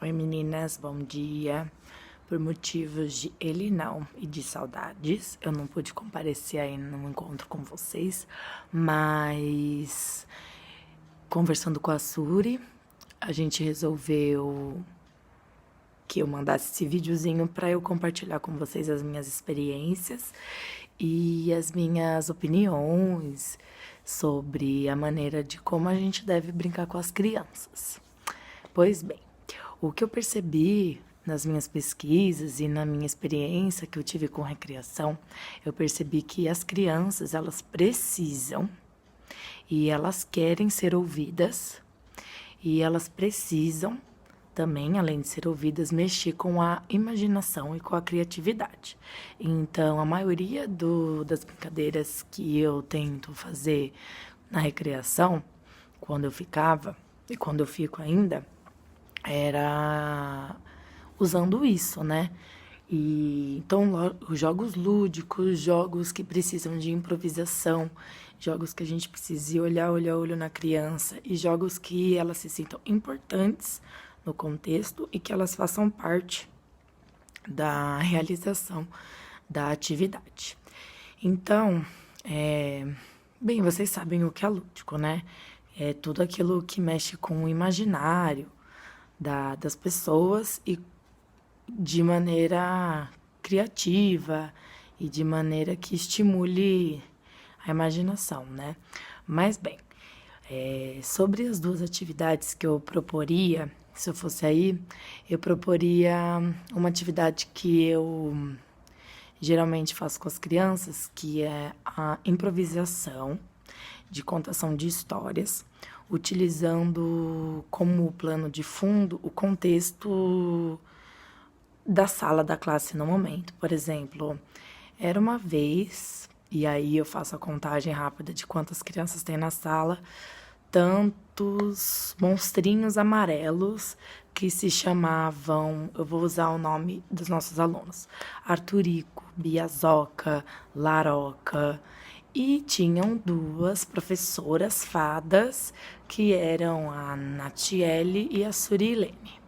Oi meninas, bom dia. Por motivos de ele não e de saudades, eu não pude comparecer aí no encontro com vocês, mas conversando com a Suri, a gente resolveu que eu mandasse esse videozinho para eu compartilhar com vocês as minhas experiências e as minhas opiniões sobre a maneira de como a gente deve brincar com as crianças. Pois bem, o que eu percebi nas minhas pesquisas e na minha experiência que eu tive com recreação, eu percebi que as crianças, elas precisam e elas querem ser ouvidas e elas precisam também, além de ser ouvidas, mexer com a imaginação e com a criatividade. Então, a maioria das brincadeiras que eu tento fazer na recreação, quando eu ficava e quando eu fico ainda, era usando isso, né? E então, jogos lúdicos, jogos que precisam de improvisação, jogos que a gente precisa olhar olho a olho na criança e jogos que elas se sintam importantes no contexto e que elas façam parte da realização da atividade. Então, bem, vocês sabem o que é lúdico, né? É tudo aquilo que mexe com o imaginário das pessoas e de maneira criativa e de maneira que estimule a imaginação, né? Mas bem, sobre as duas atividades que eu proporia, se eu fosse aí, eu proporia uma atividade que eu geralmente faço com as crianças, que é a improvisação de contação de histórias, utilizando como plano de fundo o contexto da sala da classe no momento. Por exemplo, era uma vez, e aí eu faço a contagem rápida de quantas crianças tem na sala, tantos monstrinhos amarelos que se chamavam, eu vou usar o nome dos nossos alunos, Arturico, Biazoca, Laroca, e tinham duas professoras fadas, que eram a Natiele e a Surilene.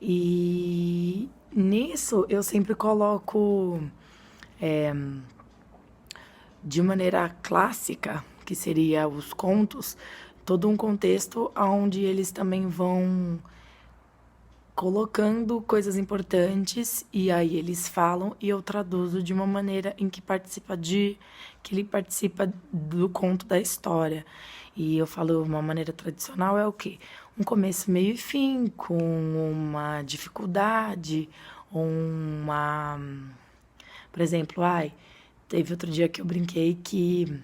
E nisso eu sempre coloco de maneira clássica, que seria os contos, todo um contexto onde eles também vão colocando coisas importantes e aí eles falam e eu traduzo de uma maneira em que ele participa do conto da história. E eu falo uma maneira tradicional é o quê? Um começo, meio e fim, com uma dificuldade, uma... Por exemplo, teve outro dia que eu brinquei que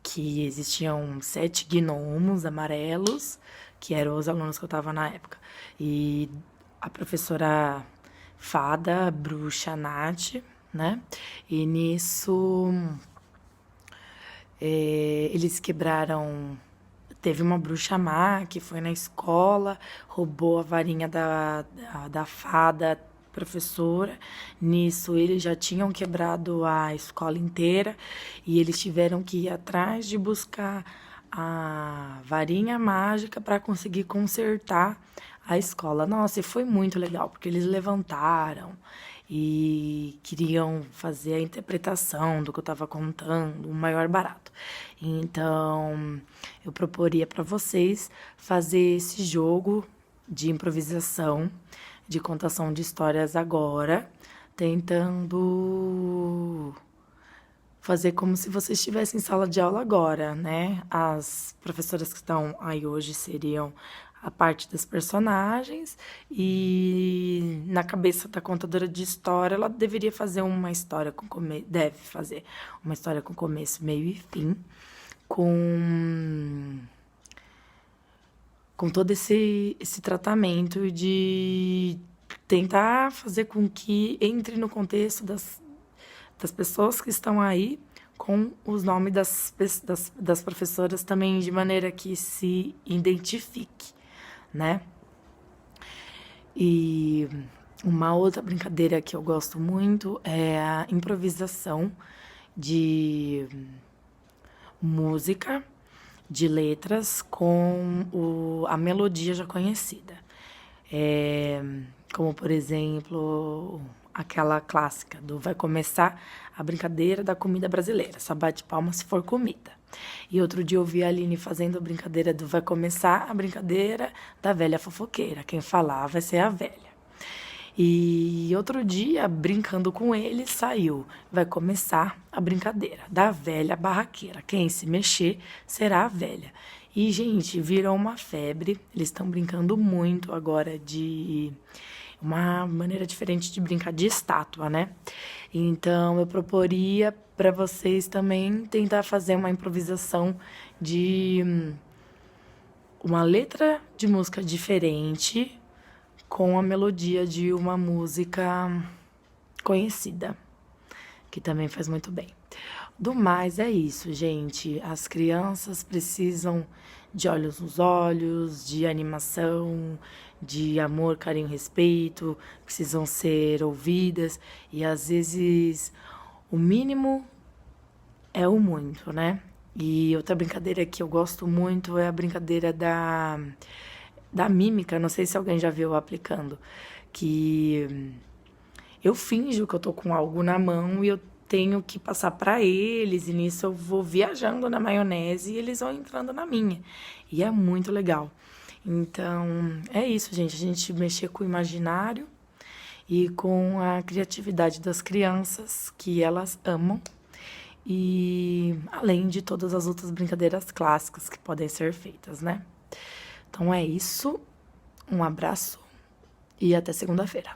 que existiam 7 gnomos amarelos, que eram os alunos que eu estava na época. E a professora fada, bruxa Nath, né? E nisso eles quebraram. Teve uma bruxa má que foi na escola, roubou a varinha da fada professora. Nisso, eles já tinham quebrado a escola inteira e eles tiveram que ir atrás de buscar a varinha mágica para conseguir consertar a escola. Nossa, e foi muito legal, porque eles levantaram e queriam fazer a interpretação do que eu estava contando, o maior barato. Então, eu proporia para vocês fazer esse jogo de improvisação, de contação de histórias agora, tentando fazer como se vocês estivessem em sala de aula agora, né? As professoras que estão aí hoje seriam a parte das personagens e na cabeça da contadora de história ela deveria fazer uma história deve fazer uma história com começo, meio e fim, com todo esse tratamento de tentar fazer com que entre no contexto das pessoas que estão aí, com os nomes das professoras também, de maneira que se identifique, né? E uma outra brincadeira que eu gosto muito é a improvisação de música de letras com a melodia já conhecida. Como, por exemplo, aquela clássica do vai começar a brincadeira da comida brasileira, só bate palma se for comida. E outro dia eu vi a Aline fazendo a brincadeira do vai começar a brincadeira da velha fofoqueira, quem falar vai ser a velha. E outro dia, brincando com ele, saiu. Vai começar a brincadeira da velha barraqueira. Quem se mexer será a velha. E, gente, virou uma febre. Eles estão brincando muito agora de uma maneira diferente de brincar de estátua, né? Então, eu proporia para vocês também tentar fazer uma improvisação de uma letra de música diferente com a melodia de uma música conhecida, que também faz muito bem. Do mais é isso, gente. As crianças precisam de olhos nos olhos, de animação, de amor, carinho, respeito, precisam ser ouvidas e às vezes o mínimo é o muito, né? E outra brincadeira que eu gosto muito é a brincadeira da mímica, não sei se alguém já viu aplicando, que eu finjo que eu tô com algo na mão e eu tenho que passar para eles, e nisso eu vou viajando na maionese e eles vão entrando na minha. E é muito legal. Então, é isso, gente. A gente mexer com o imaginário e com a criatividade das crianças, que elas amam. E além de todas as outras brincadeiras clássicas que podem ser feitas, né? Então é isso. Um abraço e até segunda-feira.